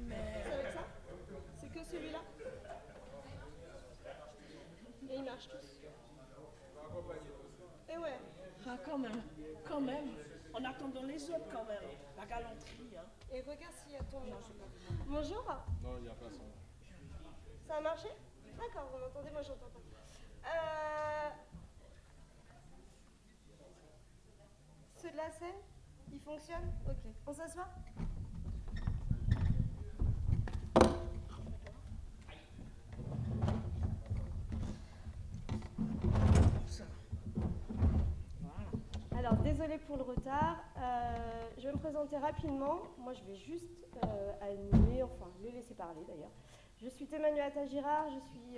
C'est avec ça? C'est que celui-là? Et ils marchent tous. Et ouais. Ah, quand même, quand même. En attendant les autres, quand même. La galanterie, hein. Et regarde s'il y a ton. Bonjour. Non, il n'y a pas ça. Ça a marché? D'accord, vous m'entendez, moi j'entends pas. Euh, Ceux de la scène, ils fonctionnent? Ok. On s'assoit? Ça. Voilà. Alors, désolée pour le retard. Je vais me présenter rapidement. Moi, je vais juste animer, enfin, le laisser parler d'ailleurs. Je suis Emmanuela Girard, je suis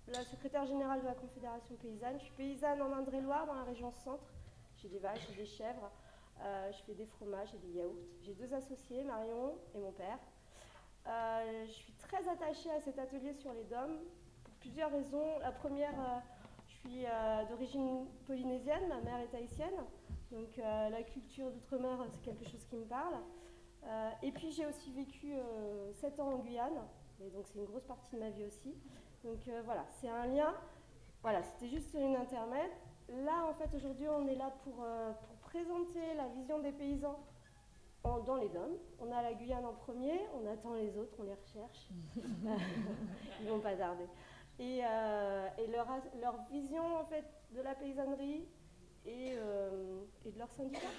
la secrétaire générale de la Confédération paysanne. Je suis paysanne en Indre-et-Loire, dans la région centre. J'ai des vaches, j'ai des chèvres, je fais des fromages et des yaourts. J'ai 2 associés, Marion et mon père. Je suis très attachée à cet atelier sur les DOM pour plusieurs raisons. La première, je suis d'origine polynésienne, ma mère est tahitienne. Donc la culture d'outre-mer, c'est quelque chose qui me parle. Et puis j'ai aussi vécu 7 ans en Guyane, et donc c'est une grosse partie de ma vie aussi. Donc voilà, c'est un lien. Voilà, c'était juste une intermède. Là, en fait, aujourd'hui, on est là pour présenter la vision des paysans dans les DOM. On a la Guyane en premier, on attend les autres, on les recherche. Ils vont pas tarder. Et leur vision, en fait, de la paysannerie, et de leur syndicat.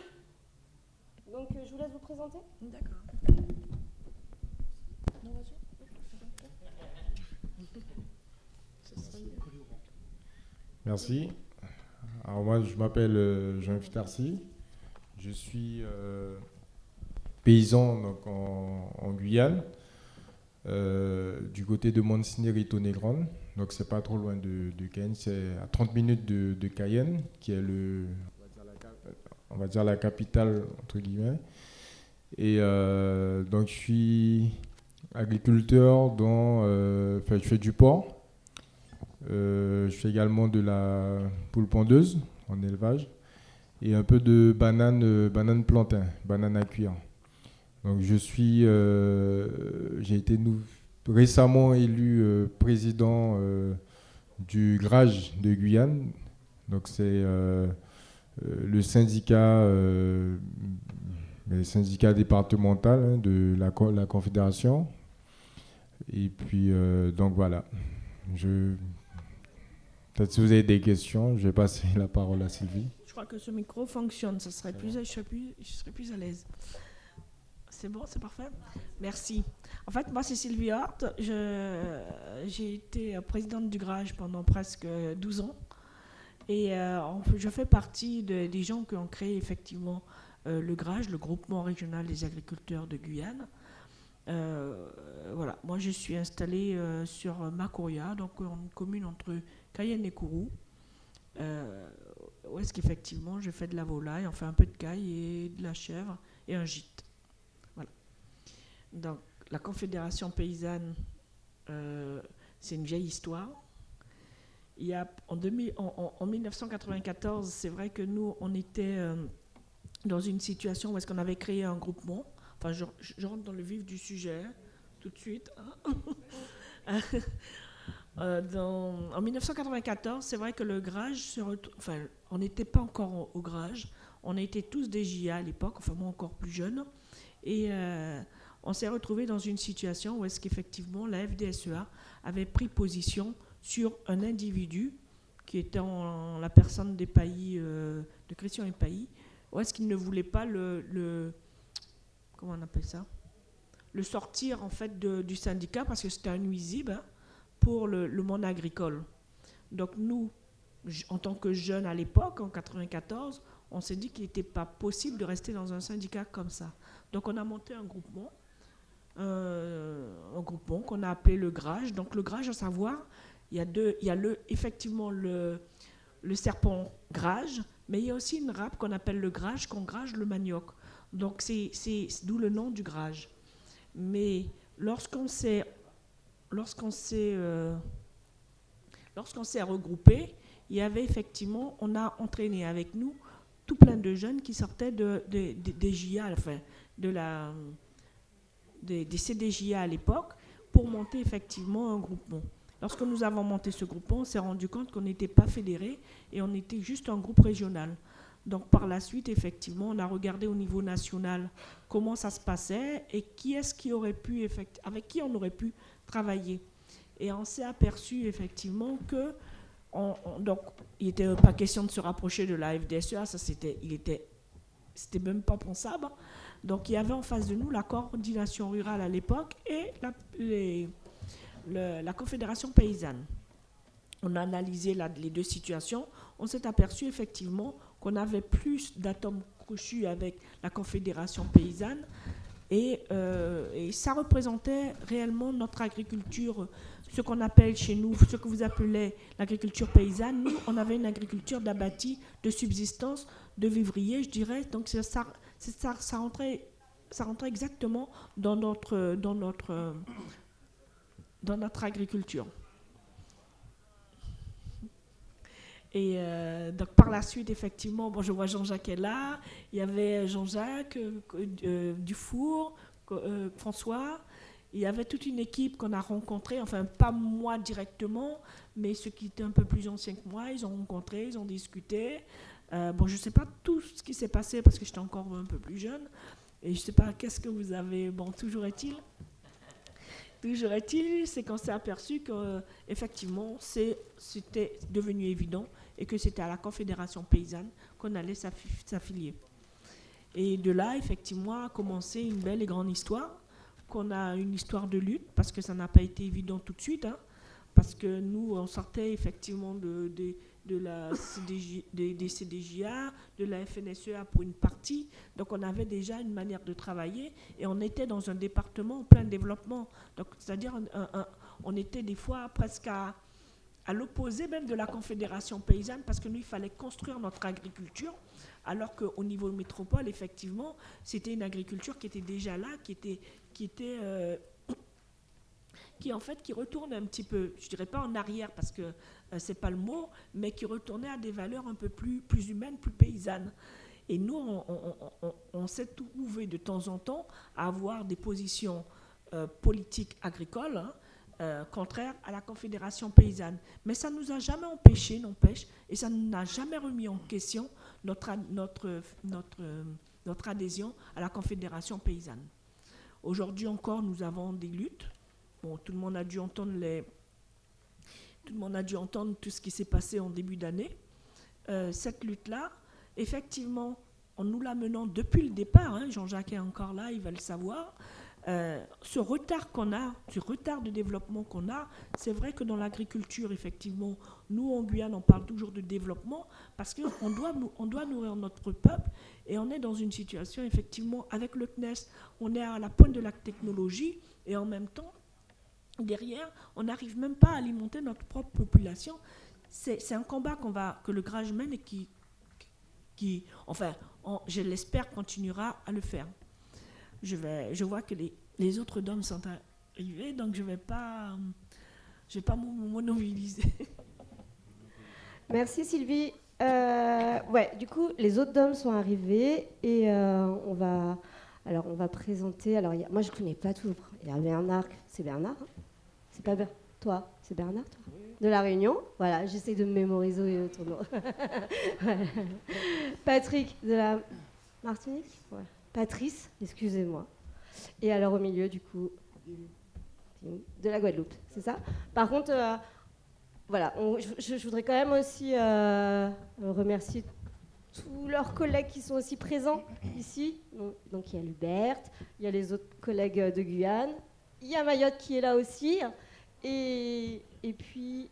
Donc je vous laisse vous présenter. D'accord. Non, vas-y. Merci. Alors moi, je m'appelle Jean-Yves Tarcy. Je suis paysan donc, en Guyane, du côté de Monsigny-Rito-Negron. Donc c'est pas trop loin de Cayenne, c'est à 30 minutes de Cayenne, qui est on va dire la capitale, entre guillemets. Et donc je suis agriculteur je fais du porc. Je fais également de la poule pondeuse en élevage et un peu de banane plantain, banane à cuire. Donc j'ai été récemment élu président du GRAGE de Guyane. Donc c'est le syndicat départemental de la Confédération. Et puis donc voilà. Peut-être si vous avez des questions, je vais passer la parole à Sylvie. Je crois que ce micro fonctionne, je serais plus à l'aise. C'est bon, c'est parfait. Merci. En fait, moi, c'est Sylvie Hort. J'ai été présidente du GRAGE pendant presque 12 ans. Et je fais partie des gens qui ont créé effectivement le GRAGE, le groupement régional des agriculteurs de Guyane. Voilà. Moi, je suis installée sur Macoria, donc une commune entre Cayenne et Kourou, où est-ce qu'effectivement je fais de la volaille, on fait un peu de caille et de la chèvre et un gîte. Voilà. Donc la Confédération paysanne, c'est une vieille histoire. Il y a, en 1994, c'est vrai que nous, on était dans une situation où est-ce qu'on avait créé un groupement. Enfin, je rentre dans le vif du sujet tout de suite. En 1994, c'est vrai que le GRAGE on n'était pas encore au GRAGE, on était tous des JA à l'époque, enfin moi encore plus jeune, et on s'est retrouvés dans une situation où est-ce qu'effectivement la FDSEA avait pris position sur un individu qui était en la personne des Pays, de Christian Epailly, où est-ce qu'il ne voulait pas comment on appelle ça, le sortir en fait du syndicat parce que c'était un nuisible, hein, pour le monde agricole. Donc nous, en tant que jeunes à l'époque, en 94, on s'est dit qu'il n'était pas possible de rester dans un syndicat comme ça. Donc on a monté un groupement qu'on a appelé le GRAGE. Donc le GRAGE, à savoir, il y a effectivement le serpent grage, mais il y a aussi une râpe qu'on appelle le grage, qu'on grage le manioc. Donc c'est d'où le nom du GRAGE. Mais lorsqu'on s'est regroupé, il y avait effectivement, on a entraîné avec nous tout plein de jeunes qui sortaient des JA, enfin, des CDJA à l'époque pour monter effectivement un groupement. Lorsque nous avons monté ce groupement, on s'est rendu compte qu'on n'était pas fédéré et on était juste un groupe régional. Donc par la suite, effectivement, on a regardé au niveau national comment ça se passait et qui est-ce qui aurait pu, avec qui on aurait pu travailler. Et on s'est aperçu effectivement que donc, il n'était pas question de se rapprocher de la FDSEA, c'était même pas pensable. Donc il y avait en face de nous la coordination rurale à l'époque et la Confédération paysanne. On a analysé les deux situations. On s'est aperçu effectivement qu'on avait plus d'atomes crochus avec la Confédération paysanne et ça représentait réellement notre agriculture, ce qu'on appelle chez nous, ce que vous appelez l'agriculture paysanne. Nous, on avait une agriculture d'abattis, de subsistance, de vivriers, je dirais. Donc ça rentrait exactement dans notre agriculture. Et donc par la suite, effectivement, bon, je vois Jean-Jacques est là, il y avait Jean-Jacques, Dufour, François, il y avait toute une équipe qu'on a rencontrée, enfin pas moi directement, mais ceux qui étaient un peu plus anciens que moi, ils ont rencontré, ils ont discuté. Bon, je ne sais pas tout ce qui s'est passé parce que j'étais encore un peu plus jeune, et je ne sais pas qu'est-ce que vous avez... Bon, toujours est-il, c'est qu'on s'est aperçu qu'effectivement, c'était devenu évident et que c'était à la Confédération paysanne qu'on allait s'affilier. Et de là, effectivement, a commencé une belle et grande histoire, qu'on a une histoire de lutte, parce que ça n'a pas été évident tout de suite, hein, parce que nous, on sortait effectivement des CDJA, de la FNSEA pour une partie. Donc on avait déjà une manière de travailler et on était dans un département en plein développement. Donc, c'est-à-dire on était des fois presque à l'opposé même de la Confédération paysanne parce que nous, il fallait construire notre agriculture alors qu'au niveau métropole, effectivement, c'était une agriculture qui était déjà là, qui retourne un petit peu, je ne dirais pas en arrière parce que ce n'est pas le mot, mais qui retournait à des valeurs un peu plus humaines, plus paysannes. Et nous, on s'est trouvé de temps en temps à avoir des positions politiques agricoles contraires à la Confédération paysanne. Mais ça ne nous a jamais empêché, et ça n'a jamais remis en question notre adhésion à la Confédération paysanne. Aujourd'hui encore, nous avons des luttes. Bon, tout le monde a dû entendre tout ce qui s'est passé en début d'année. Cette lutte-là, effectivement, en nous la menant depuis le départ, hein, Jean-Jacques est encore là, il va le savoir, ce retard de développement qu'on a, c'est vrai que dans l'agriculture, effectivement, nous en Guyane, on parle toujours de développement parce qu'on doit nourrir notre peuple et on est dans une situation, effectivement, avec le CNES, on est à la pointe de la technologie et en même temps, derrière, on n'arrive même pas à alimenter notre propre population. C'est un combat que le GRAGE mène et qui je l'espère, continuera à le faire. Je vois que les autres dames sont arrivés, donc je ne vais pas me monopoliser. Merci Sylvie. Du coup, les autres dames sont arrivés et on va présenter. Alors, moi, je ne connais pas tout. Il y a Bernard, c'est Bernard. Hein, c'est pas toi, c'est Bernard, toi, de La Réunion. Voilà, j'essaie de me mémoriser ton nom. Patrick, de la Martinique. Ouais. Patrice, excusez-moi. Et alors au milieu, du coup, de la Guadeloupe, c'est ça. Par contre, je voudrais quand même aussi remercier tous leurs collègues qui sont aussi présents ici. Donc il y a Hubert, il y a les autres collègues de Guyane, il y a Mayotte qui est là aussi. Et puis,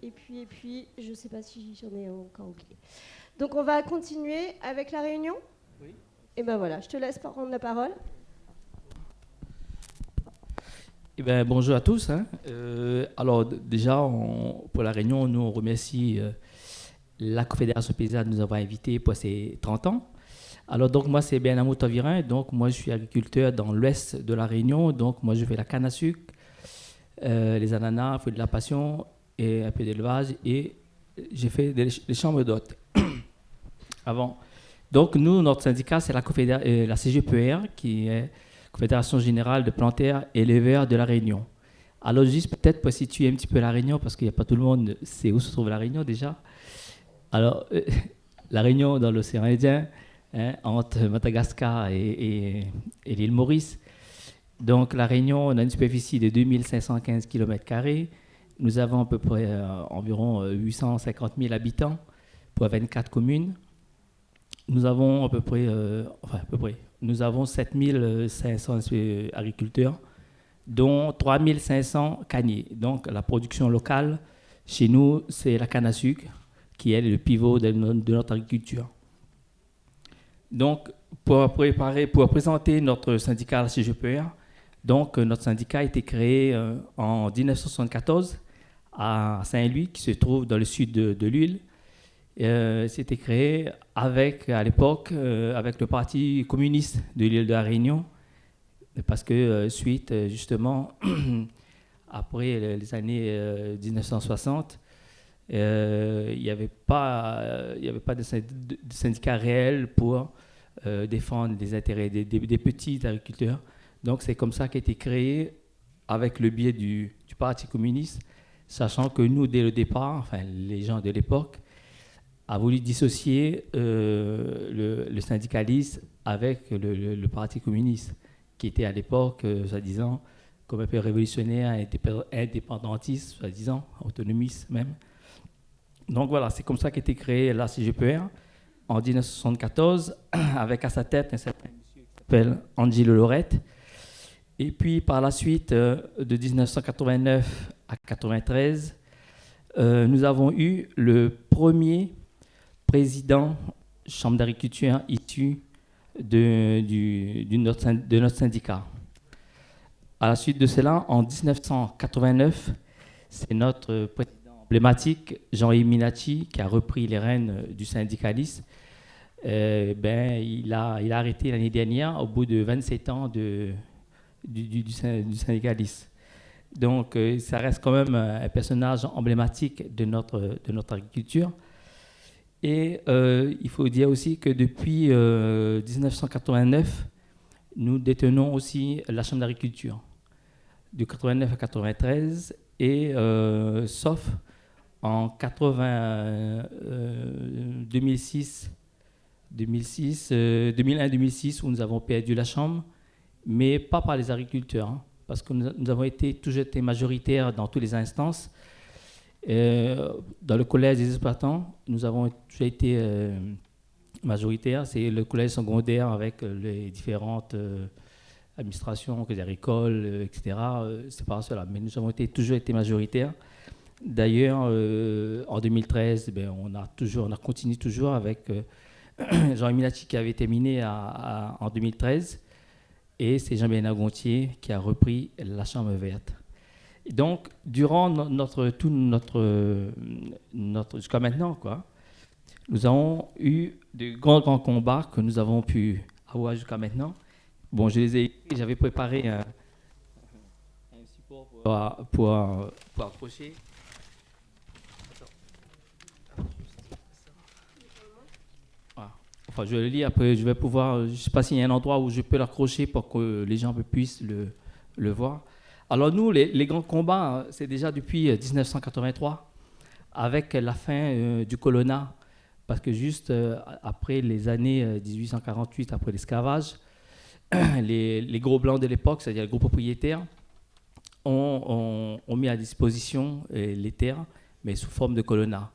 je ne sais pas si j'en ai encore oublié. Donc on va continuer avec la réunion. Oui. Et ben voilà, je te laisse prendre la parole. Eh ben, bonjour à tous. Alors déjà, pour la réunion, nous on remercie la Confédération paysanne de nous avoir invités pour ces 30 ans. Alors donc moi c'est Bernard Tavirin, donc moi je suis agriculteur dans l'ouest de la Réunion, donc moi je fais la canne à sucre, les ananas, fruits de la passion et un peu d'élevage et j'ai fait des chambres d'hôtes avant. Donc nous, notre syndicat c'est la CGPR qui est Confédération Générale de Planteurs et Éleveurs de la Réunion. Alors juste peut-être pour situer un petit peu la Réunion, parce qu'il n'y a pas tout le monde sait où se trouve la Réunion déjà. Alors, la Réunion dans l'océan Indien, hein, entre Madagascar et l'île Maurice. Donc la Réunion, on a une superficie de 2515 km². Nous avons à peu près environ 850 000 habitants pour 24 communes. Nous avons nous avons 7500 agriculteurs, dont 3500 canniers. Donc la production locale, chez nous, c'est la canne à sucre, qui est le pivot de notre agriculture. Donc, pour présenter notre syndicat à la CGPR, donc notre syndicat a été créé en 1974 à Saint-Louis, qui se trouve dans le sud de l'île. C'était créé à l'époque avec le Parti communiste de l'île de la Réunion, parce que suite justement après les années 1960, il n'y avait pas de syndicat réel pour défendre les intérêts des petits agriculteurs. Donc c'est comme ça qu'a été créé avec le biais du Parti communiste, sachant que nous, dès le départ, enfin les gens de l'époque, a voulu dissocier le syndicalisme avec le Parti communiste, qui était à l'époque, soi-disant, comme un peu révolutionnaire, indépendantiste, soi-disant, autonomiste même. Donc voilà, c'est comme ça qu'a été créée la CGPR en 1974, avec à sa tête un certain monsieur qui s'appelle Angelo Lorette. Et puis par la suite, de 1989 à 1993, nous avons eu le premier président chambre d'agriculture issu de notre syndicat. À la suite de cela, en 1989, c'est notre président emblématique, Jean-Yves Minacci, qui a repris les rênes du syndicalisme. Il a arrêté l'année dernière, au bout de 27 ans du syndicalisme. Donc, ça reste quand même un personnage emblématique de notre agriculture. Et il faut dire aussi que depuis 1989, nous détenons aussi la Chambre d'agriculture, de 89 à 93, et sauf en 2001-2006, où nous avons perdu la Chambre, mais pas par les agriculteurs, hein, parce que nous avons toujours été majoritaires dans toutes les instances. Dans le collège des exploitants, nous avons toujours été majoritaires. C'est le collège secondaire avec les différentes administrations, agricoles, etc. C'est pas cela, mais nous avons toujours été majoritaires. D'ailleurs, en 2013, on a continué toujours avec Jean-Yves Minacci qui avait terminé en 2013, et c'est Jean-Bernard Gontier qui a repris la Chambre verte. Et donc, durant jusqu'à maintenant, nous avons eu de grands combats que nous avons pu avoir jusqu'à maintenant. Bon, je les ai écrits, j'avais préparé un support pour accrocher. Enfin, je le lis, après je vais pouvoir, je ne sais pas s'il y a un endroit où je peux l'accrocher pour que les gens puissent le voir. Alors nous, les grands combats, c'est déjà depuis 1983, avec la fin du colonna, parce que juste après les années 1848, après l'esclavage, les gros blancs de l'époque, c'est-à-dire les gros propriétaires, ont mis à disposition les terres, mais sous forme de colonna.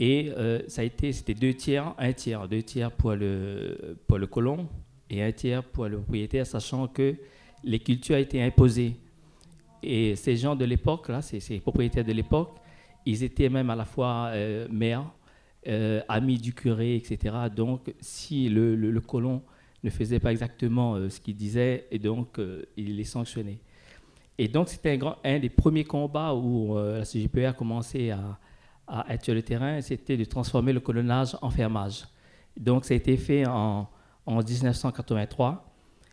Et c'était 2 tiers, 1 tiers, 2 tiers pour le colon et 1 tiers pour le propriétaire, sachant que les cultures ont été imposées. Et ces gens de l'époque, là, ces propriétaires de l'époque, ils étaient même à la fois maires, amis du curé, etc. Donc, si le colon ne faisait pas exactement ce qu'il disait, et donc il les sanctionnait. Et donc, c'était un des premiers combats où la CGPR a commencé à être sur le terrain, c'était de transformer le colonnage en fermage. Donc, ça a été fait en 1983.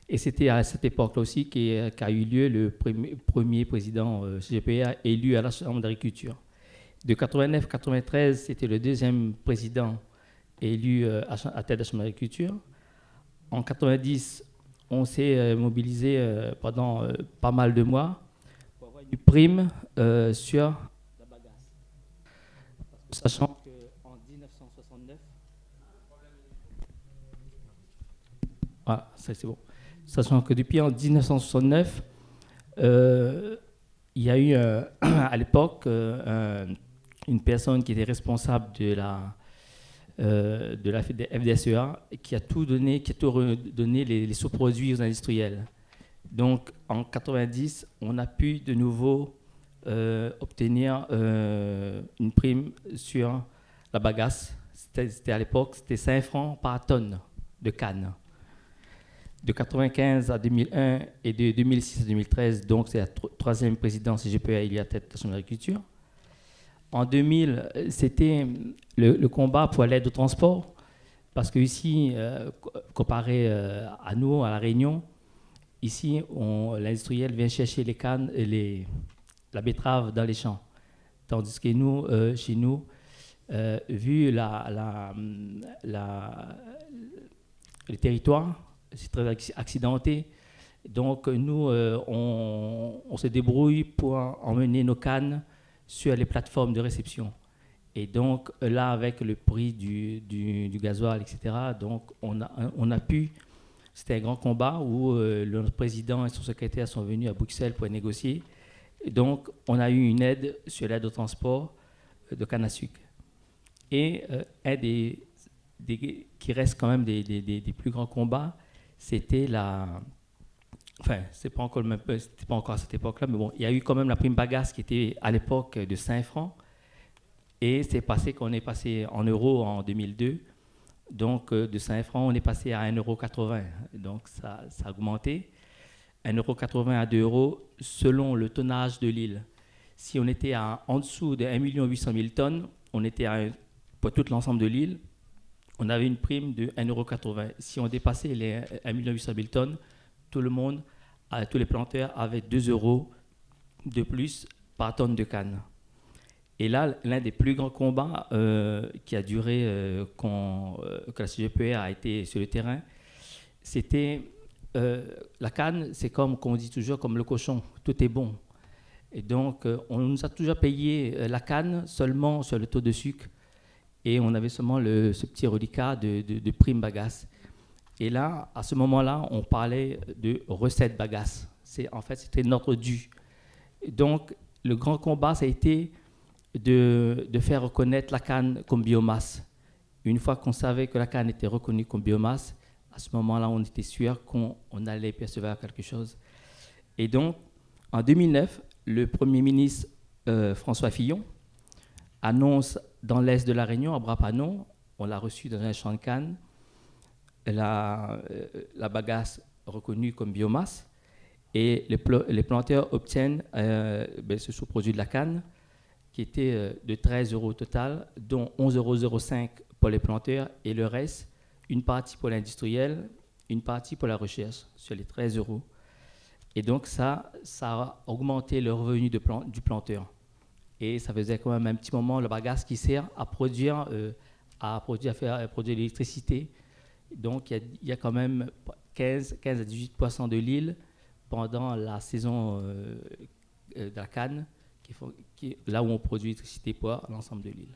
Et c'était à cette époque-là aussi qu'a eu lieu le premier président CGPR élu à la Chambre d'agriculture. De 89 à 93, c'était le deuxième président élu à tête de la Chambre d'agriculture. En 90, on s'est mobilisé pendant pas mal de mois pour avoir une prime sur la bagasse. Sachant qu'en 1969, voilà, ça c'est bon. Sachant que depuis en 1969, il y a eu à l'époque une personne qui était responsable de la FDSEA qui a tout donné, redonné les sous-produits aux industriels. Donc en 90, on a pu de nouveau obtenir une prime sur la bagasse. C'était à l'époque, c'était 5 francs par tonne de canne. De 1995 à 2001 et de 2006 à 2013, donc c'est la troisième présidence CGPA, il y a tête de son agriculture. En 2000, c'était le combat pour l'aide au transport, parce que ici, comparé à nous, à La Réunion, ici, l'industriel vient chercher les cannes et la betterave dans les champs. Tandis que nous, chez nous, vu le territoire, c'est très accidenté. Donc nous, on se débrouille pour emmener nos cannes sur les plateformes de réception. Et donc là, avec le prix du gasoil, etc., donc on a pu, c'était un grand combat où le président et son secrétaire sont venus à Bruxelles pour négocier. Et donc on a eu une aide sur l'aide au transport de canne à sucre. Et un qui reste quand même des plus grands combats, c'était enfin, c'était pas encore à cette époque-là, mais bon, il y a eu quand même la prime bagasse qui était à l'époque de 5 francs. Et c'est passé qu'on est passé en euros en 2002. Donc, de 5 francs, on est passé à 1,80 €. Donc, ça a augmenté. 1,80 € à 2 € selon le tonnage de l'île. Si on était en dessous de 1 800 000 tonnes, on était pour tout l'ensemble de l'île, on avait une prime de 1,80 €. Si on dépassait les 1 800 000 tonnes, tout le monde, tous les planteurs avaient 2 € de plus par tonne de canne. Et là, l'un des plus grands combats qui a duré, que la CGPA a été sur le terrain, c'était la canne, c'est comme on dit toujours, comme le cochon, tout est bon. Et donc, on nous a toujours payé la canne seulement sur le taux de sucre. Et on avait seulement ce petit reliquat de prime bagasse. Et là, à ce moment-là, on parlait de recette bagasse. En fait, c'était notre dû. Et donc, le grand combat, ça a été de faire reconnaître la canne comme biomasse. Une fois qu'on savait que la canne était reconnue comme biomasse, à ce moment-là, on était sûr qu'on allait percevoir quelque chose. Et donc, en 2009, le Premier ministre François Fillon annonce dans l'est de La Réunion, à Bras-Panon, on l'a reçu dans un champ de canne, la bagasse reconnue comme biomasse, et les planteurs obtiennent ce sous-produit de la canne, qui était de 13 € au total, dont 11,05 € pour les planteurs, et le reste, une partie pour l'industriel, une partie pour la recherche, sur les 13 €. Et donc ça a augmenté le revenu du planteur. Et ça faisait quand même un petit moment le bagasse qui sert à produire de l'électricité. Donc il y a quand même 15 à 18% de l'île pendant la saison de la canne, là où on produit l'électricité pour l'ensemble de l'île.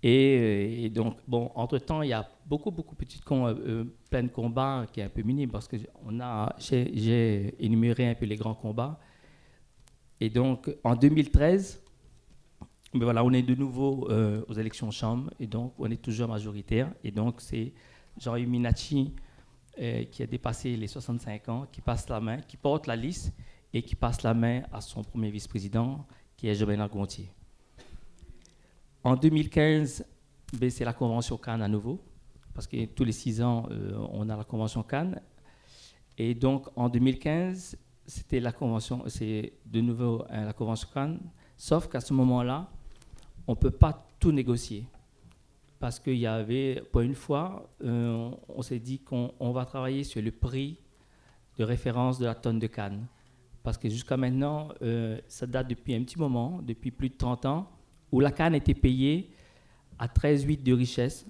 Et donc, bon, entre-temps, il y a beaucoup plein de combats qui est un peu minime parce que j'ai énuméré un peu les grands combats. Et donc, en 2013, ben voilà, on est de nouveau aux élections chambres et donc on est toujours majoritaire. Et donc, c'est Jean-Yves Minacci qui a dépassé les 65 ans, qui passe la main, qui porte la liste et qui passe la main à son premier vice-président, qui est Jovenel Gontier. En 2015, ben, c'est la convention Cannes à nouveau, parce que tous les 6 ans, on a la convention Cannes. Et donc, en 2015, c'est de nouveau la convention Cannes, sauf qu'à ce moment-là, on ne peut pas tout négocier. Parce qu'il y avait, pour une fois, on s'est dit qu'on va travailler sur le prix de référence de la tonne de canne. Parce que jusqu'à maintenant, ça date depuis un petit moment, depuis plus de 30 ans, où la canne était payée à 13,8 de richesse,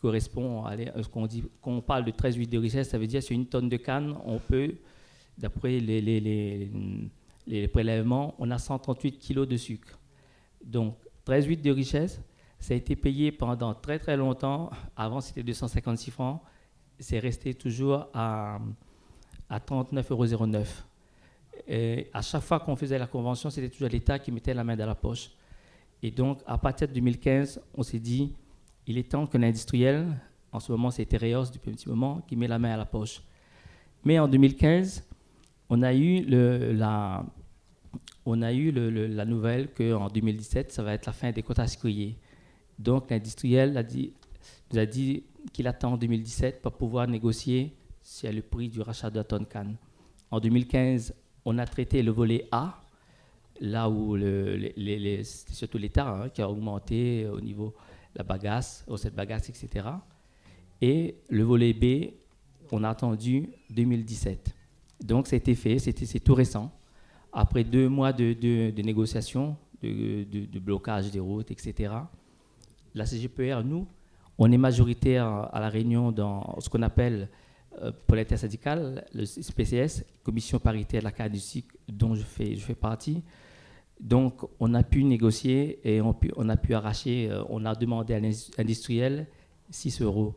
correspond à ce qu'on dit. Quand on parle de 13,8 de richesse, ça veut dire sur une tonne de canne, on peut, d'après les prélèvements, on a 138 kilos de sucre. Donc 13,8 de richesse, ça a été payé pendant très très longtemps. Avant, c'était 256 francs. C'est resté toujours à 39,09 €. Et à chaque fois qu'on faisait la convention, c'était toujours l'État qui mettait la main dans la poche. Et donc, à partir de 2015, on s'est dit, il est temps qu'un industriel, en ce moment c'est Tereos depuis un petit moment, qui met la main à la poche. Mais en 2015, on a eu la nouvelle qu'en 2017, ça va être la fin des quotas sucriers. Donc, l'industriel nous a dit qu'il attend en 2017 pour pouvoir négocier sur le prix du rachat de la tonne canne. En 2015, on a traité le volet A, là où c'est surtout l'État qui a augmenté au niveau de la bagasse, recette bagasse, etc. Et le volet B, on a attendu 2017. Donc, ça a été fait, c'est tout récent. Après 2 mois de négociations, de blocage des routes, etc., la CGPR, nous, on est majoritaire à La Réunion dans ce qu'on appelle, pour l'intersyndicale, le PCS, Commission paritaire de la canne du sucre, dont je fais partie. Donc, on a pu négocier et on a pu arracher, on a demandé à l'industriel 6 €.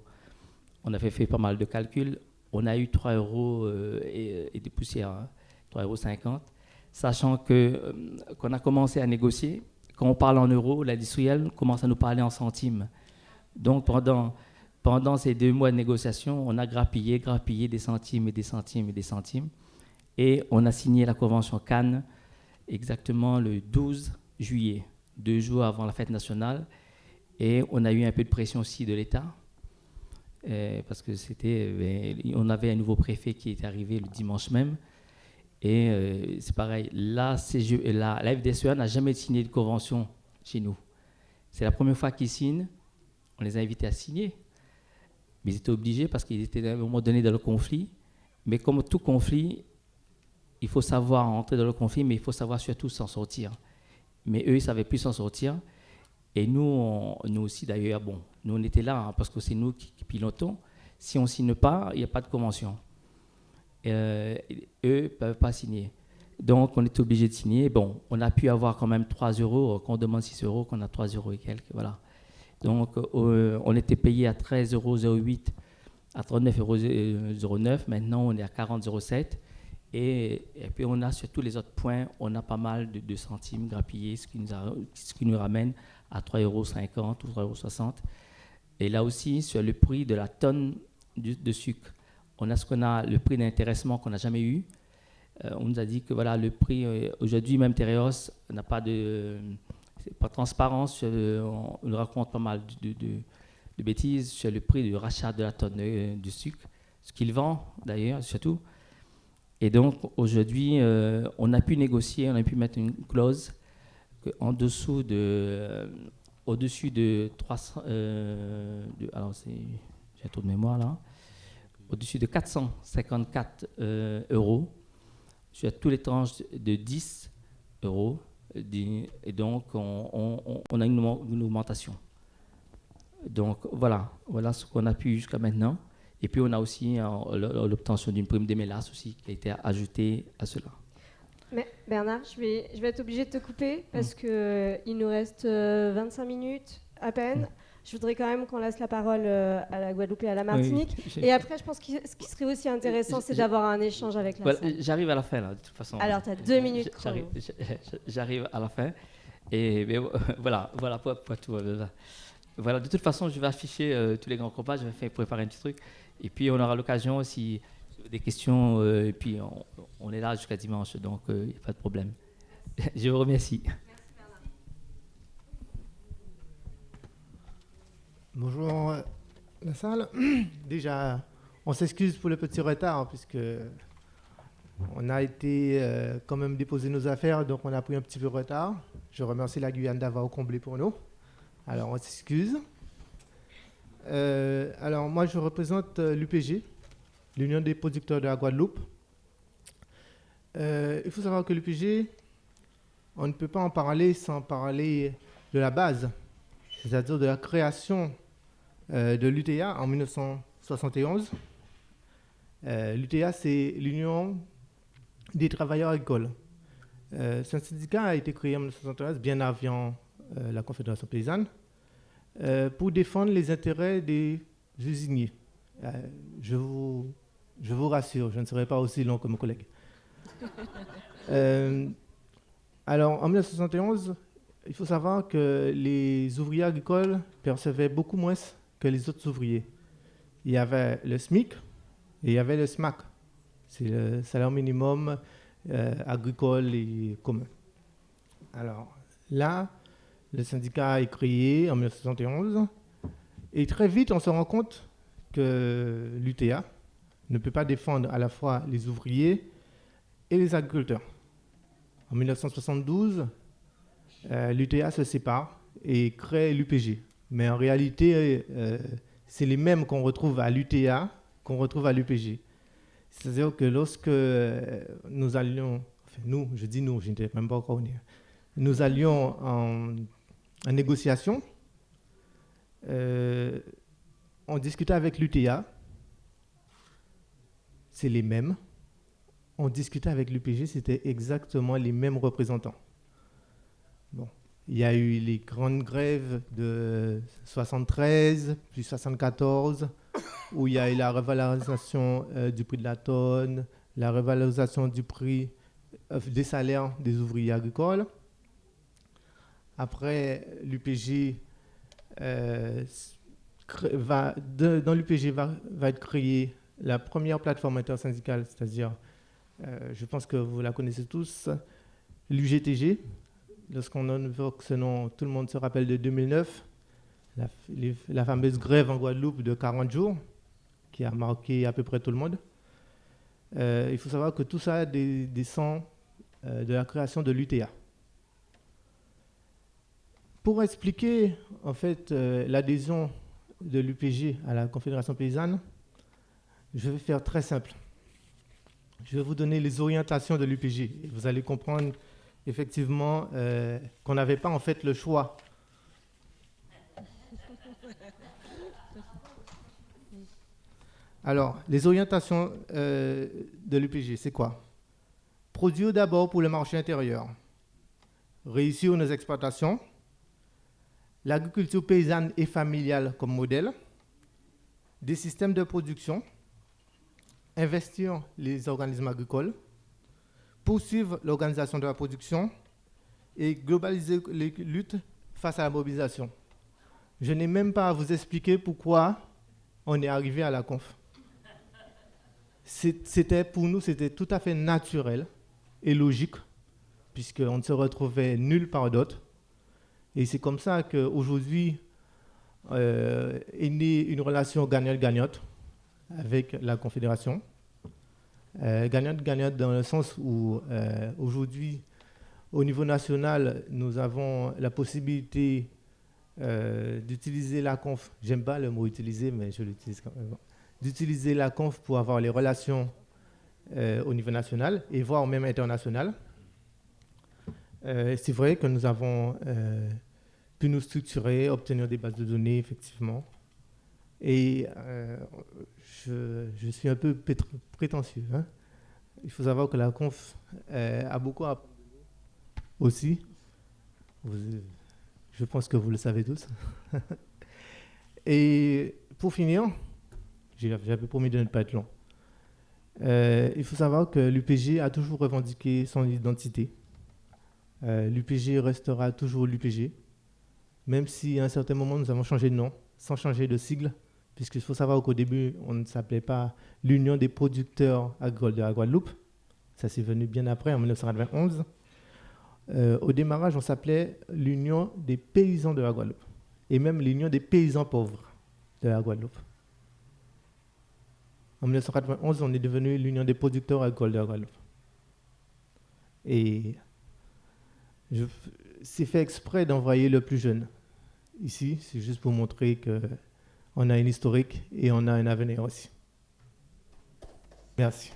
On avait fait pas mal de calculs. On a eu 3 € et des poussières, 3,50 €, sachant qu'on a commencé à négocier. Quand on parle en euros, l'industriel commence à nous parler en centimes. Donc, pendant ces 2 mois de négociation, on a grappillé des centimes et des centimes et des centimes. Et on a signé la convention Cannes exactement le 12 juillet, 2 jours avant la fête nationale. Et on a eu un peu de pression aussi de l'État, parce que on avait un nouveau préfet qui est arrivé le dimanche même. Et c'est pareil, la FDSEA n'a jamais signé de convention chez nous. C'est la première fois qu'ils signent. On les a invités à signer. Mais ils étaient obligés parce qu'ils étaient à un moment donné dans le conflit. Mais comme tout conflit, il faut savoir entrer dans le conflit, mais il faut savoir surtout s'en sortir. Mais eux, ils ne savaient plus s'en sortir. Et nous aussi d'ailleurs, nous on était là parce que c'est nous qui pilotons. Si on ne signe pas, il n'y a pas de convention. Eux ne peuvent pas signer. Donc on était obligé de signer. Bon, on a pu avoir quand même 3 €, quand on demande 6 €, qu'on a 3 € et quelques, voilà. Donc on était payé à 13,08 €, à 39,09 €. Maintenant, on est à 40,07 €. Et puis on a sur tous les autres points, on a pas mal de centimes grappillés, ce qui nous ramène à 3,50 € ou 3,60 €. Et là aussi, sur le prix de la tonne de sucre, on a le prix d'intéressement qu'on n'a jamais eu. On nous a dit que voilà, le prix, aujourd'hui même Tereos n'a pas de transparence, on nous raconte pas mal de bêtises sur le prix du rachat de la tonne de sucre, ce qu'il vend d'ailleurs surtout. Et donc aujourd'hui, on a pu négocier, on a pu mettre une clause au-dessus de 300, alors j'ai un taux de mémoire là, au-dessus de 454 € sur toutes les tranches de 10 €. Et donc, on a une augmentation. Donc, voilà ce qu'on a pu jusqu'à maintenant. Et puis, on a aussi l'obtention d'une prime des mélasses aussi qui a été ajoutée à cela. Mais Bernard, je vais être obligée de te couper parce qu'il nous reste 25 minutes à peine. Je voudrais quand même qu'on laisse la parole à la Guadeloupe et à la Martinique. Oui, et après, je pense que ce qui serait aussi intéressant, c'est d'avoir un échange avec la salle. J'arrive à la fin, là, de toute façon. Alors, tu as 2 minutes. J'arrive à la fin. Et voilà pour tout. Voilà, de toute façon, je vais afficher tous les grands repas. Je vais préparer un petit truc. Et puis, on aura l'occasion aussi des questions. Et puis, on est là jusqu'à dimanche, donc il n'y a pas de problème. Je vous remercie. Bonjour la salle. Déjà, on s'excuse pour le petit retard puisque on a été quand même déposer nos affaires, donc on a pris un petit peu de retard. Je remercie la Guyane d'avoir comblé pour nous. Alors on s'excuse. Alors moi je représente l'UPG, l'Union des producteurs de la Guadeloupe. Il faut savoir que l'UPG, on ne peut pas en parler sans parler de la base, c'est-à-dire de la création de l'UTA en 1971. L'UTA, c'est l'Union des travailleurs agricoles. Ce syndicat a été créé en 1971, bien avant la Confédération paysanne, pour défendre les intérêts des usiniers. Je vous rassure, je ne serai pas aussi long que mon collègue. Alors, en 1971, il faut savoir que les ouvriers agricoles percevaient beaucoup moins que les autres ouvriers. Il y avait le SMIC et il y avait le SMAC. C'est le salaire minimum agricole et commun. Alors là, le syndicat est créé en 1971 et très vite, on se rend compte que l'UTA ne peut pas défendre à la fois les ouvriers et les agriculteurs. En 1972, l'UTA se sépare et crée l'UPG. Mais en réalité, c'est les mêmes qu'on retrouve à l'UTA qu'on retrouve à l'UPG. C'est-à-dire que lorsque nous allions, enfin nous, je dis nous, je n'étais même pas encore né, nous allions en négociation, on discutait avec l'UTA, c'est les mêmes. On discutait avec l'UPG, c'était exactement les mêmes représentants. Bon. Il y a eu les grandes grèves de 73, puis 74, où il y a eu la revalorisation du prix de la tonne, la revalorisation du prix des salaires des ouvriers agricoles. Après, l'UPG dans l'UPG va être créée la première plateforme intersyndicale, c'est-à-dire, je pense que vous la connaissez tous, l'UGTG. Lorsqu'on invoque ce nom, tout le monde se rappelle de 2009, la fameuse grève en Guadeloupe de 40 jours, qui a marqué à peu près tout le monde. Il faut savoir que tout ça descend de la création de l'UTA. Pour expliquer en fait l'adhésion de l'UPG à la Confédération paysanne, je vais faire très simple. Je vais vous donner les orientations de l'UPG. Vous allez comprendre effectivement qu'on n'avait pas en fait le choix. Alors, les orientations de l'UPG, c'est quoi? Produire d'abord pour le marché intérieur, réussir nos exploitations, l'agriculture paysanne et familiale comme modèle, des systèmes de production, investir les organismes agricoles, poursuivre l'organisation de la production et globaliser les luttes face à la mobilisation. Je n'ai même pas à vous expliquer pourquoi on est arrivé à la conf. Pour nous, c'était tout à fait naturel et logique, puisqu'on ne se retrouvait nulle part d'autre. Et c'est comme ça qu'aujourd'hui est née une relation gagnante-gagnante avec la Confédération. Gagnante-gagnante dans le sens où aujourd'hui, au niveau national, nous avons la possibilité d'utiliser la conf. J'aime pas le mot utiliser, mais je l'utilise quand même. D'utiliser la conf pour avoir les relations au niveau national et voire même international. C'est vrai que nous avons pu nous structurer, obtenir des bases de données, effectivement. Et je suis un peu prétentieux. Hein. Il faut savoir que la conf a beaucoup appris aussi. Je pense que vous le savez tous. Et pour finir, j'avais promis de ne pas être long. Il faut savoir que l'UPG a toujours revendiqué son identité. L'UPG restera toujours l'UPG, même si à un certain moment nous avons changé de nom, sans changer de sigle, puisqu'il faut savoir qu'au début on ne s'appelait pas l'Union des producteurs agricoles de la Guadeloupe. Ça c'est venu bien après, en 1991. Au démarrage, on s'appelait l'Union des paysans de la Guadeloupe, et même l'Union des paysans pauvres de la Guadeloupe. En 1991, on est devenu l'Union des producteurs agricoles de la Guadeloupe. Et c'est fait exprès d'envoyer le plus jeune. Ici, c'est juste pour montrer qu'on a une historique et on a un avenir aussi. Merci.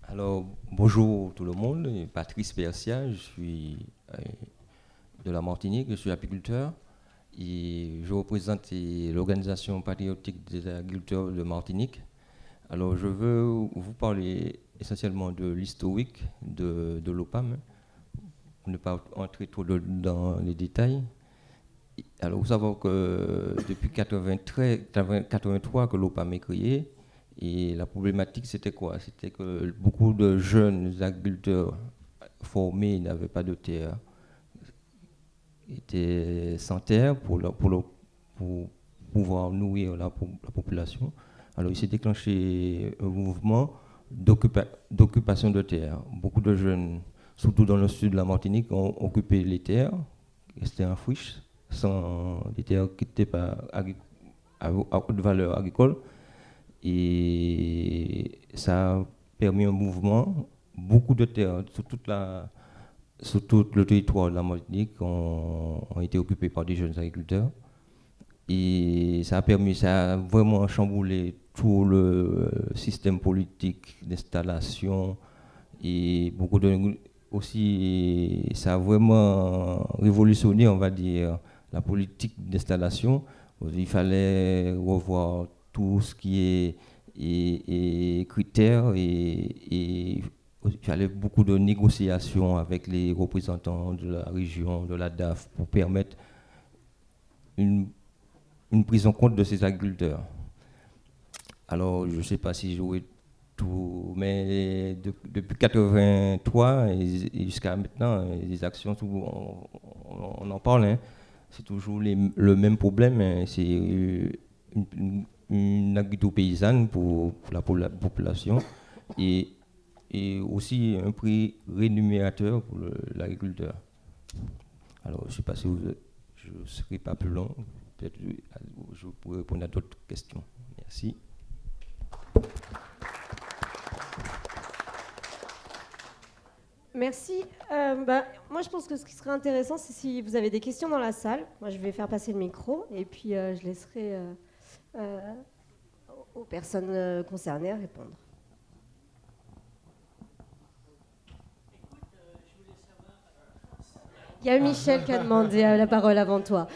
Alors, bonjour tout le monde, Patrice Persia, je suis de la Martinique, je suis apiculteur et je représente l'Organisation patriotique des agriculteurs de Martinique. Alors, je veux vous parler essentiellement de l'historique de l'OPAM, pour ne pas entrer trop dans les détails. Alors, vous savez que depuis 83 que l'OPAM est créé, et la problématique, c'était quoi? C'était que beaucoup de jeunes agriculteurs formés n'avaient pas de terre, étaient sans terre pour pouvoir nourrir la population. Alors, il s'est déclenché un mouvement d'occupation de terre. Beaucoup de jeunes, surtout dans le sud de la Martinique, ont occupé les terres, restaient en friche, sans des terres qui n'étaient pas à haute valeur agricole. Et ça a permis un mouvement. Beaucoup de terres sur tout le territoire de la Martinique ont été occupées par des jeunes agriculteurs. Et ça a vraiment chamboulé tout le système politique d'installation. Et aussi, ça a vraiment révolutionné, on va dire, la politique d'installation. Il fallait revoir tout ce qui est critères et il fallait beaucoup de négociations avec les représentants de la région, de la DAF, pour permettre une prise en compte de ces agriculteurs. Alors, je ne sais pas si j'aurais tout, mais depuis 83 et jusqu'à maintenant, les actions, on en parle, hein, c'est toujours le même problème, hein, c'est une agriculture paysanne pour la population et aussi un prix rémunérateur pour l'agriculteur. Alors, je ne sais pas si je ne serai pas plus long. Peut-être je pourrais répondre à d'autres questions. Merci. Merci. Moi, je pense que ce qui serait intéressant, c'est si vous avez des questions dans la salle. Moi, je vais faire passer le micro et puis je laisserai aux personnes concernées à répondre. Il y a Michel qui a demandé la parole avant toi.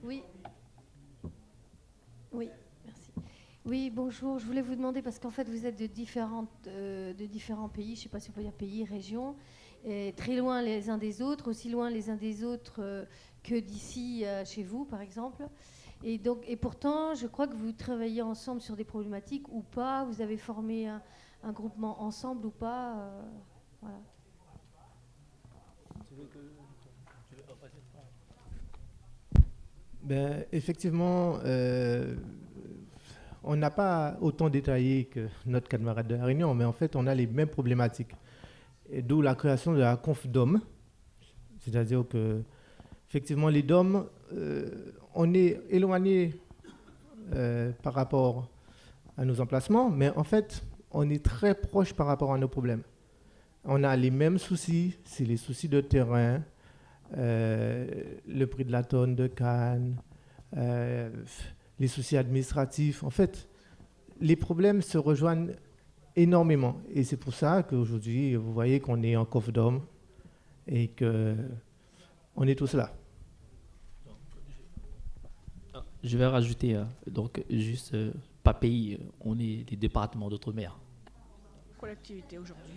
Oui. Oui, merci. Oui, bonjour. Je voulais vous demander, parce qu'en fait, vous êtes de différents pays, je ne sais pas si on peut dire pays, régions, et très loin les uns des autres, aussi loin les uns des autres que d'ici, chez vous, par exemple. Et pourtant, je crois que vous travaillez ensemble sur des problématiques ou pas. Vous avez formé un groupement ensemble ou pas. Voilà. Effectivement, on n'a pas autant détaillé que notre camarade de la Réunion, mais en fait, on a les mêmes problématiques. Et d'où la création de la CONF-DOM. C'est-à-dire que, effectivement, les DOM, on est éloigné par rapport à nos emplacements, mais en fait, on est très proche par rapport à nos problèmes. On a les mêmes soucis, c'est les soucis de terrain, le prix de la tonne de canne, les soucis administratifs. En fait, les problèmes se rejoignent énormément. Et c'est pour ça qu'aujourd'hui, vous voyez qu'on est en CONF-DOM et qu'on est tous là. Je vais rajouter, donc juste, pas pays, on est des départements d'outre-mer. Collectivité aujourd'hui.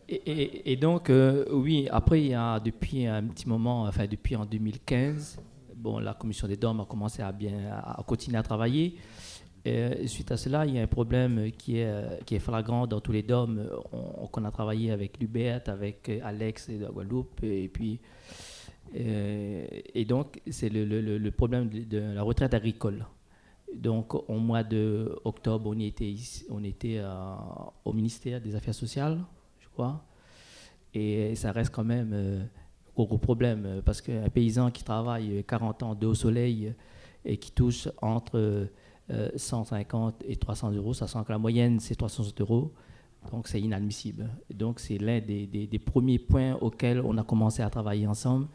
Et donc, oui, après, il y a depuis un petit moment, enfin depuis en 2015, bon, la commission des DOM a commencé à continuer à travailler. Et suite à cela, il y a un problème qui est flagrant dans tous les DOM. On a travaillé avec l'UBET, avec Alex et la Guadeloupe, et donc c'est le problème de la retraite agricole. Donc au mois d'octobre, on était au ministère des Affaires sociales, je crois, et ça reste quand même un gros problème, parce qu'un paysan qui travaille 40 ans de au soleil et qui touche entre 150 et 300 euros, sachant que la moyenne c'est 300 euros, donc c'est inadmissible. Donc c'est l'un des premiers points auxquels on a commencé à travailler ensemble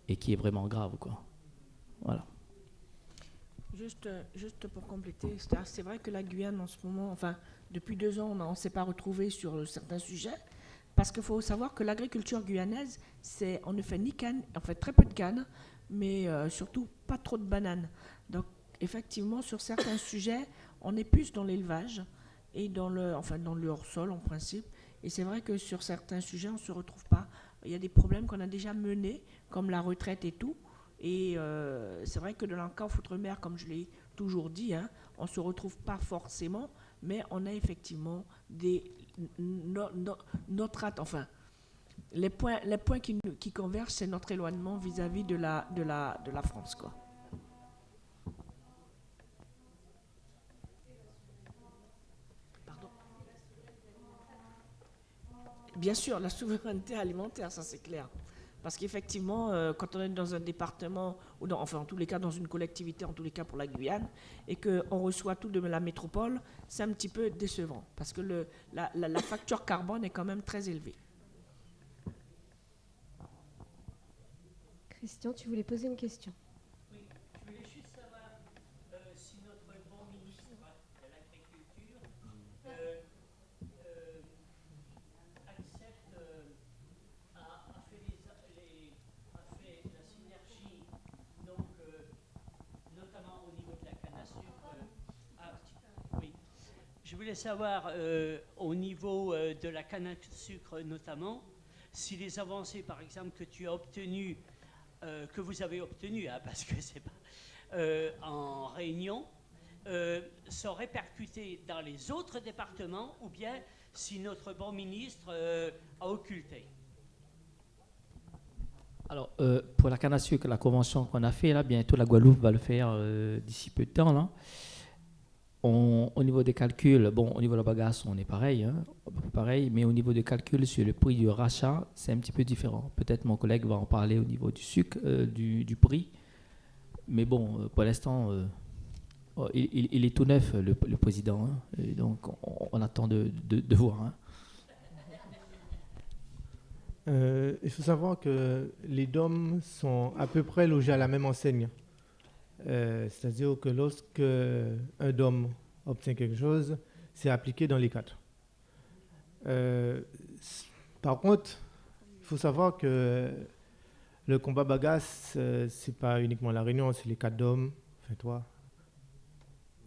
et qui est vraiment grave, quoi. Voilà. Juste pour compléter, c'est vrai que la Guyane en ce moment, enfin depuis 2 ans, on ne s'est pas retrouvé sur certains sujets, Parce qu'il faut savoir que l'agriculture guyanaise, on ne fait ni canne, on fait très peu de canne, mais surtout pas trop de bananes. Donc effectivement, sur certains sujets, on est plus dans l'élevage et dans le hors-sol en principe. Et c'est vrai que sur certains sujets, on ne se retrouve pas. Il y a des problèmes qu'on a déjà menés, comme la retraite et tout. Et c'est vrai que dans le cas Outre-mer, comme je l'ai toujours dit, hein, on ne se retrouve pas forcément, mais on a effectivement les points qui convergent, c'est notre éloignement vis-à-vis de la France, quoi. Pardon. Bien sûr, la souveraineté alimentaire, ça c'est clair. Parce qu'effectivement, quand on est dans un département, ou en tous les cas dans une collectivité, en tous les cas pour la Guyane, et qu'on reçoit tout de la métropole, c'est un petit peu décevant. Parce que la facture carbone est quand même très élevée. Christian, tu voulais poser une question? Oui, je voulais juste savoir si notre bon ministre de l'Agriculture accepte, a fait la synergie, donc notamment au niveau de la canne à sucre. Oui, je voulais savoir au niveau de la canne à sucre notamment, si les avancées par exemple que tu as obtenues, que vous avez obtenues, hein, parce que c'est pas en Réunion, sont répercutées dans les autres départements ou bien si notre bon ministre a occulté. Alors, pour la canne à sucre, la convention qu'on a fait, là, bientôt la Guadeloupe va le faire d'ici peu de temps. Là. Au niveau des calculs, bon, au niveau de la bagasse, on est pareil, hein, mais au niveau des calculs sur le prix du rachat, c'est un petit peu différent. Peut-être mon collègue va en parler au niveau du sucre, du prix. Mais bon, pour l'instant, il est tout neuf, le président. Hein, et donc, on attend de voir. Hein. Il faut savoir que les DOM sont à peu près logés à la même enseigne. C'est-à-dire que lorsque un DOM obtient quelque chose, c'est appliqué dans les quatre. Par contre, il faut savoir que le combat bagasse, c'est pas uniquement la Réunion, c'est les quatre DOM. Enfin, toi.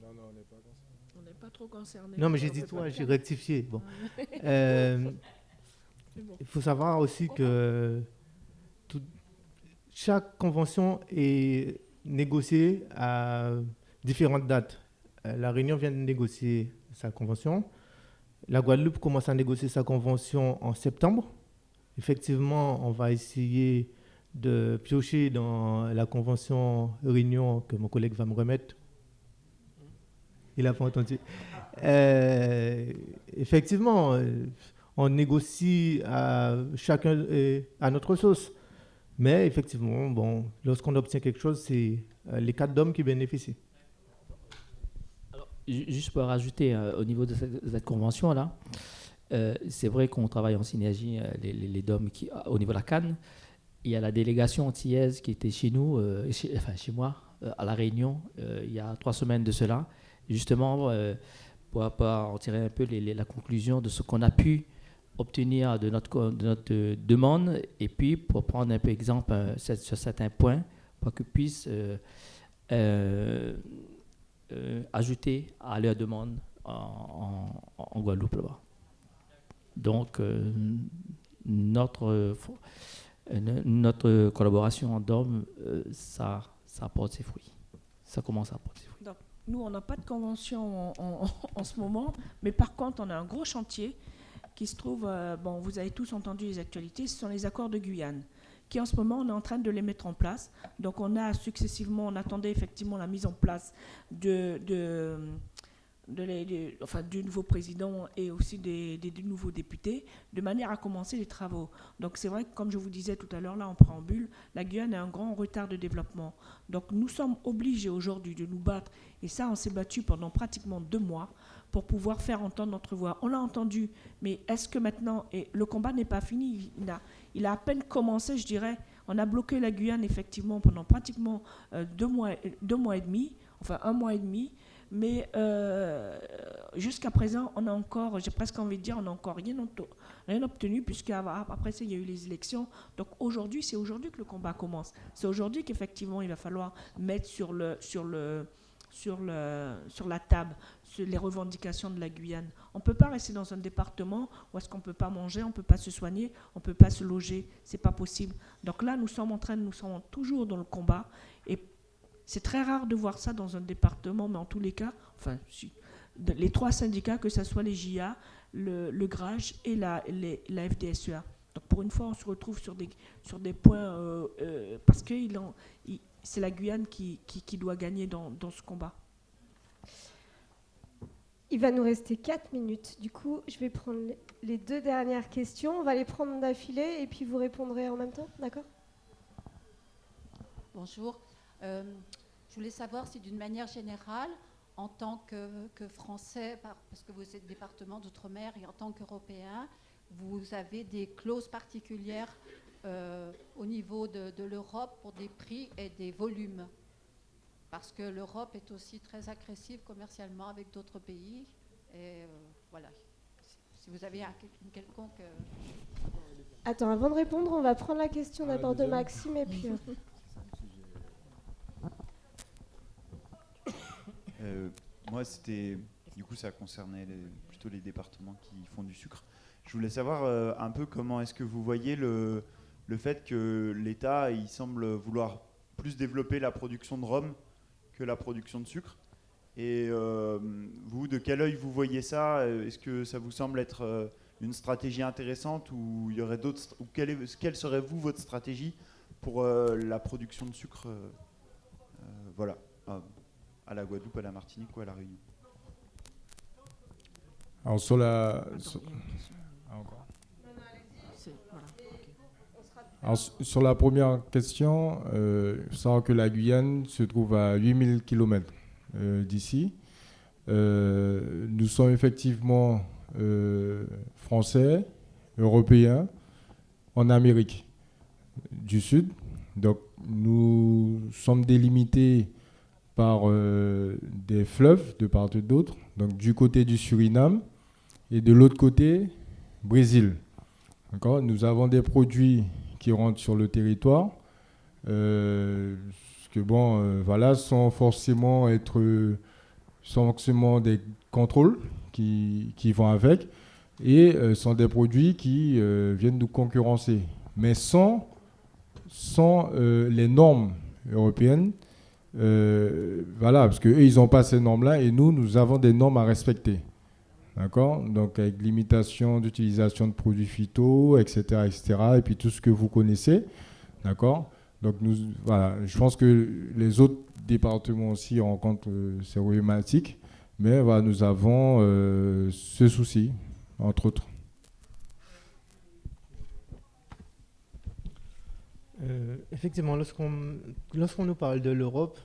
Non, on n'est pas concerné. On n'est pas trop concerné. Non, mais j'ai dit toi, j'ai rectifié. Bon. Il faut savoir aussi que chaque convention est négociée à différentes dates. La Réunion vient de négocier sa convention. La Guadeloupe commence à négocier sa convention en septembre. Effectivement, on va essayer de piocher dans la convention Réunion que mon collègue va me remettre. Il n'a pas entendu. Effectivement, on négocie chacun à notre sauce. Mais effectivement, bon, lorsqu'on obtient quelque chose, c'est les quatre DOM qui bénéficient. Alors, juste pour rajouter au niveau de cette convention-là, c'est vrai qu'on travaille en synergie, les DOM au niveau de la canne. Il y a la délégation antillaise qui était chez nous, chez moi, à La Réunion, il y a 3 semaines de cela, justement pour en tirer un peu la conclusion de ce qu'on a pu obtenir de notre demande, et puis pour prendre un peu exemple sur certains points, pour qu'ils puissent ajouter à leur demande en Guadeloupe. Là-bas. Donc, notre collaboration en DOM, ça apporte ses fruits. Ça commence à apporter ses fruits. Donc, nous, on n'a pas de convention en ce moment, mais par contre, on a un gros chantier qui se trouve, vous avez tous entendu les actualités, ce sont les accords de Guyane, qui en ce moment, on est en train de les mettre en place. Donc, on attendait effectivement la mise en place du nouveau président et aussi des nouveaux députés, de manière à commencer les travaux. Donc c'est vrai que, comme je vous disais tout à l'heure, là en préambule, la Guyane a un grand retard de développement. Donc nous sommes obligés aujourd'hui de nous battre, et ça on s'est battu pendant pratiquement 2 mois, pour pouvoir faire entendre notre voix. On l'a entendu, mais est-ce que maintenant, et le combat n'est pas fini, il a à peine commencé, je dirais. On a bloqué la Guyane effectivement pendant pratiquement 2 mois et demi, enfin 1 mois et demi. Mais jusqu'à présent, on a encore, j'ai presque envie de dire, on n'a encore rien obtenu, puisqu'après ça, il y a eu les élections. Donc aujourd'hui, c'est aujourd'hui que le combat commence. C'est aujourd'hui qu'effectivement, il va falloir mettre sur la table les revendications de la Guyane. On ne peut pas rester dans un département où est-ce qu'on ne peut pas manger, on ne peut pas se soigner, on ne peut pas se loger. Ce n'est pas possible. Donc là, nous sommes toujours dans le combat. Et c'est très rare de voir ça dans un département, mais en tous les cas, les 3 syndicats, que ce soit les JA, le GRAGE et la FDSEA. Donc pour une fois, on se retrouve sur des points, parce que c'est la Guyane qui doit gagner dans ce combat. Il va nous rester 4 minutes. Du coup, je vais prendre les 2 dernières questions. On va les prendre d'affilée et puis vous répondrez en même temps, d'accord ? Bonjour. Je voulais savoir si d'une manière générale, en tant que Français, parce que vous êtes département d'outre-mer, et en tant qu'Européen, vous avez des clauses particulières au niveau de l'Europe pour des prix et des volumes. Parce que l'Europe est aussi très agressive commercialement avec d'autres pays. Et voilà. Si vous avez une quelconque... Attends, avant de répondre, on va prendre la question d'abord de Maxime et puis... Moi, du coup, ça concernait plutôt les départements qui font du sucre. Je voulais savoir un peu comment est-ce que vous voyez le fait que l'État, il semble vouloir plus développer la production de rhum que la production de sucre. Et vous, de quel œil vous voyez ça ? Est-ce que ça vous semble être une stratégie intéressante ou il y aurait d'autres, ou quelle serait votre stratégie pour la production de sucre voilà, à la Guadeloupe, à la Martinique ou à la Réunion ? Alors sur la première question, il faut savoir que la Guyane se trouve à 8000 km d'ici. Nous sommes effectivement français, européens, en Amérique du Sud. Donc nous sommes délimités par des fleuves de part et d'autre. Donc du côté du Suriname et de l'autre côté, Brésil. D'accord ? Nous avons des produits qui rentrent sur le territoire, sans forcément des contrôles qui vont avec, et sont des produits qui viennent nous concurrencer, mais sans les normes européennes, parce qu'eux, ils n'ont pas ces normes-là, et nous avons des normes à respecter. D'accord ? Donc, avec limitation d'utilisation de produits phyto, etc., et puis tout ce que vous connaissez. D'accord ? Donc, je pense que les autres départements aussi rencontrent ces problématiques, mais nous avons ce souci, entre autres. Effectivement, lorsqu'on nous parle de l'Europe,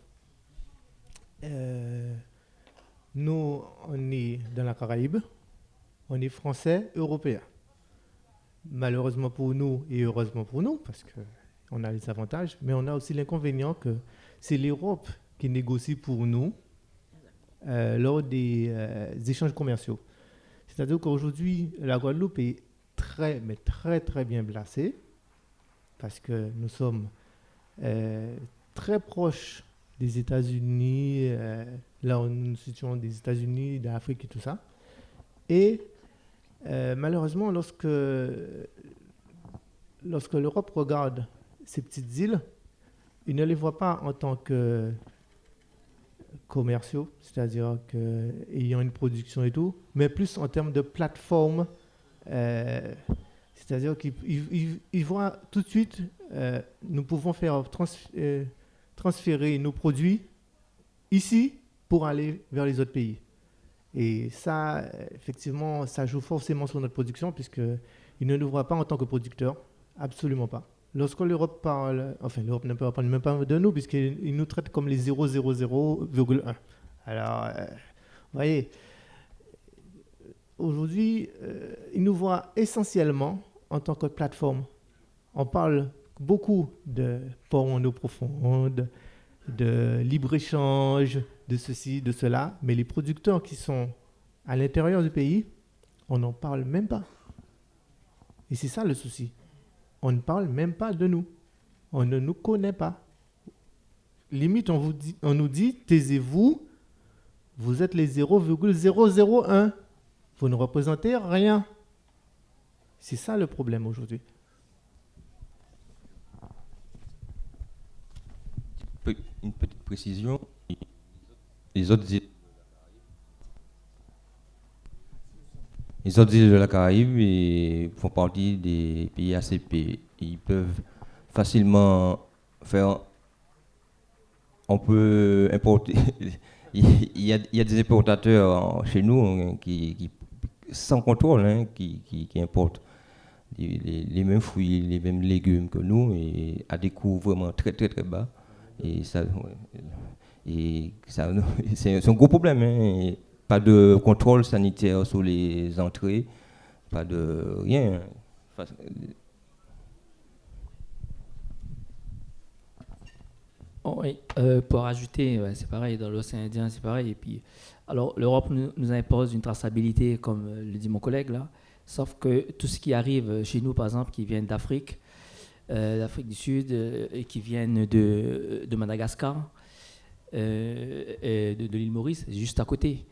nous, on est dans la Caraïbe, on est français, européen. Malheureusement pour nous et heureusement pour nous, parce qu'on a les avantages, mais on a aussi l'inconvénient que c'est l'Europe qui négocie pour nous lors des échanges commerciaux. C'est-à-dire qu'aujourd'hui, la Guadeloupe est très, mais très, très bien placée, parce que nous sommes très proches des États-Unis, là où nous nous situons des États-Unis, d'Afrique et tout ça. Et malheureusement, lorsque l'Europe regarde ces petites îles, ils ne les voient pas en tant que commerciaux, c'est-à-dire qu'ayant une production et tout, mais plus en termes de plateforme, c'est-à-dire qu'ils voient tout de suite, nous pouvons faire transférer nos produits ici pour aller vers les autres pays. Et ça, effectivement, ça joue forcément sur notre production puisqu'ils ne nous voient pas en tant que producteurs, absolument pas. Lorsque l'Europe parle, enfin l'Europe ne parle même pas de nous puisqu'ils nous traitent comme les 0,0,1. Alors, vous voyez, aujourd'hui, ils nous voient essentiellement en tant que plateforme. On parle beaucoup de port en eau profonde, de libre-échange, de ceci, de cela, mais les producteurs qui sont À l'intérieur du pays, on n'en parle même pas. Et c'est ça le souci. On ne parle même pas de nous. On ne nous connaît pas. Limite, on nous dit, taisez-vous, vous êtes les 0,001. Vous ne représentez rien. C'est ça le problème aujourd'hui. Une petite précision. Les autres îles de la Caraïbe font partie des pays ACP. Ils peuvent facilement faire. On peut importer. Il y a des importateurs chez nous qui sans contrôle, qui importent les mêmes fruits, les mêmes légumes que nous, et à des coûts vraiment très très très bas. Et ça c'est un gros problème. Et pas de contrôle sanitaire sur les entrées, pas de rien. Oh, oui, pour rajouter, c'est pareil, dans l'océan Indien, c'est pareil. Et puis, alors, l'Europe nous impose une traçabilité, comme le dit mon collègue là, sauf que tout ce qui arrive chez nous, par exemple, qui vient d'Afrique du Sud, et qui viennent de Madagascar, et de l'île Maurice, juste à côté.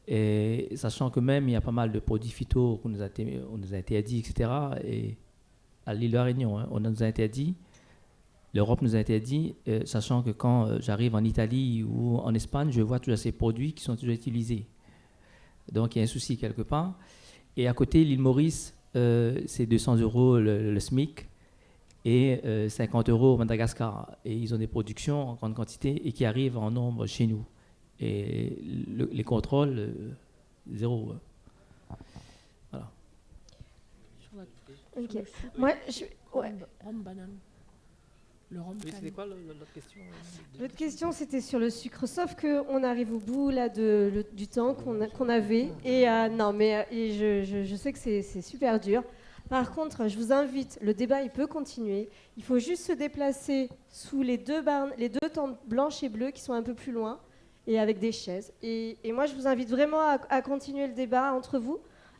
Et sachant que même il y a pas mal de produits phyto qu'on nous a interdits, etc. Et à l'île de la Réunion, on nous a interdit. L'Europe nous a interdit, sachant que quand j'arrive en Italie ou en Espagne, je vois toujours ces produits qui sont toujours utilisés. Donc il y a un souci quelque part. Et à côté, l'île Maurice, c'est 200 € le SMIC et 50 € au Madagascar. Et ils ont des productions en grande quantité et qui arrivent en nombre chez nous. Et les contrôles, zéro. Voilà. Ok. Moi, ouais. Rhum banane. Le rhum Oui, c'était quoi l'autre question? L'autre question, c'était sur le sucre, sauf qu'on arrive au bout là, du temps qu'on avait. Et non, mais je sais que c'est super dur. Par contre, je vous invite, le débat, il peut continuer. Il faut juste se déplacer sous les deux tentes blanches et bleues qui sont un peu plus loin, et avec des chaises. Et moi, je vous invite vraiment à continuer le débat entre vous,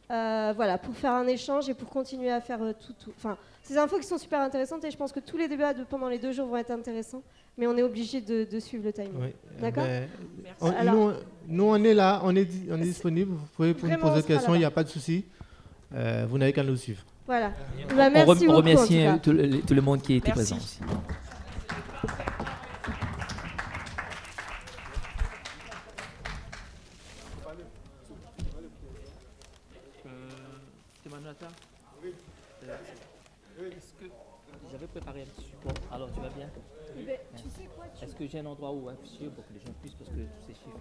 voilà, pour faire un échange et pour continuer à faire tout. Enfin, ces infos qui sont super intéressantes, et je pense que tous les débats pendant les 2 jours vont être intéressants, mais on est obligé de suivre le timing. Oui. D'accord. Nous, on est là, on est disponible. Vous pouvez nous poser des questions, il n'y a pas de souci. Vous n'avez qu'à nous suivre. Voilà. Merci on beaucoup. Remercie tout le monde qui était présent aussi. Est-ce que j'avais préparé un petit support? Alors tu vas bien? Tu sais quoi, Est-ce que j'ai un endroit où afficher pour que les gens puissent, parce que tous ces chiffres